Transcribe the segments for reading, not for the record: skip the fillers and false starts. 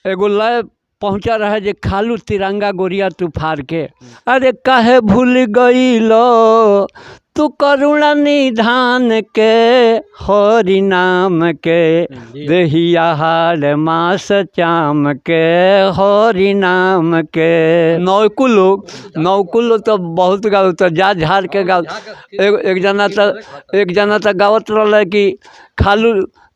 एगो लय पहुँचा रहे जे खालू तिरंगा गोरिया तू फाड़ के, अरे काहे भूल गईलो तू करुणा निधान के, हरि नाम के देहिया हाल मास चाम के, हरि नाम के। नौकू लोग तो बहुत गाओ, तो जा झाड़ के गाओ। एक जना तो गावत रहा कि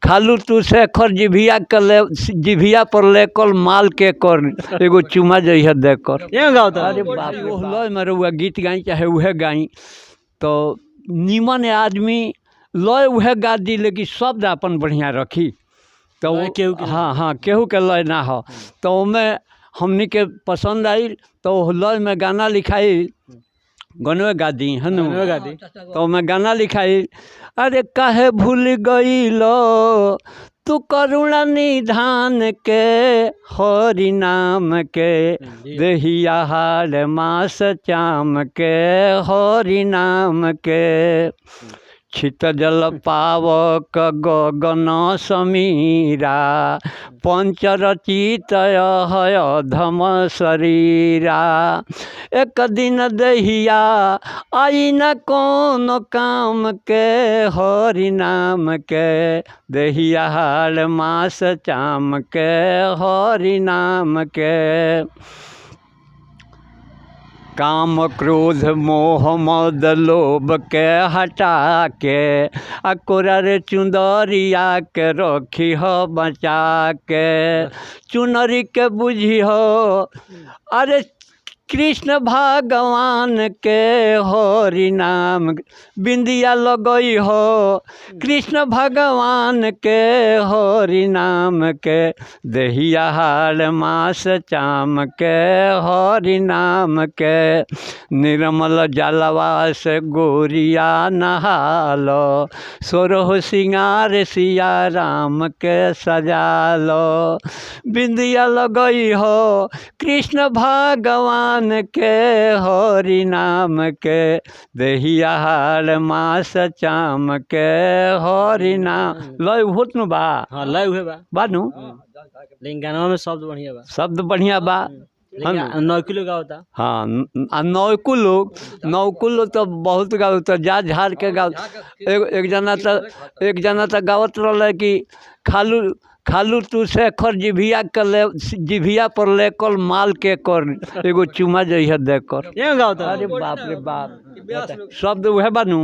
खालू तू शेखर जिभिया पर लेकर माल के कर, एगो चुमा जइह दे कर। अरे बाप रे, में रउआ गीत गाई चाहे उहे गाई, तो नीमन आदमी लय उहे गा दी, लेकिन शब्द अपन बढ़िया रखी। तो हाँ केहू के लय ना हो, तो उनमें हमनी के पसंद आई, तो लय में गाना लिखाई, गनवे गा दी है न, तो मैं गाना लिखाई। अरे काहे भूल गईलो तू करुणा निधान के, हरि नाम के देहिया हाल मास चाम के, हरि नाम के। छित जल पावक गगन समीरा, पंचरचित हय धम शरीरा। एक दिन दहिया आई न कौन काम के, हरि नाम के दहिया हाल मास चाम के, हरि नाम के। काम क्रोध मोह मद लोभ के हटा के, अकोरा चुंदरिया के रखी हो बचा के, चुनरी के बुझी हो अरे कृष्ण भगवान के, हरि नाम बिंदिया लगई हो कृष्ण भगवान के, हरि नाम के देहिया हाल मास चाम के, हरि नाम के। निर्मल जलवा से गोरिया नहालो, सोरह सिंगार सिया राम के सजालो, बिंदिया लगई हो कृष्ण भगवान के, हरि नाम के देहिया हाल मास चाम के, हरि नाम। लय होत न बा? हाँ लय हुए बा बानू, लेकिन गाना में शब्द बढ़िया बा, शब्द बढ़िया बा। नौकू लोग गावता। हाँ नौकू लोग तो बहुत गाओ, तो जा झाड़ के गाओ। एक जना तो गावत रहा कि खालू तू शेखर जिभिया पर लेकर माल के कर, एगो चुमा जइह दे कर। अरे बाप रे बाप, शब्द उहे बानू।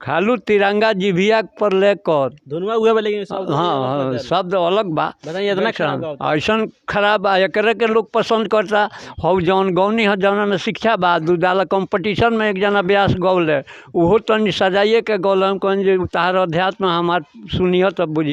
खालू तिरंगा जिभिया पर लेकर, धुनवा उहे बा, लेकिन शब्द हाँ शब्द अलग बा। ऐसा खराब बा, एकरे के लोग पसंद करता। हौ जौन गौनी है जौना में शिक्षा बा, दूधाला कंपटीशन में एक जना ब्यास गौले, उहो तनी सजाइए के गौल, हम कहन जे तार अध्यात्म हमार सुनिए तब बुझी।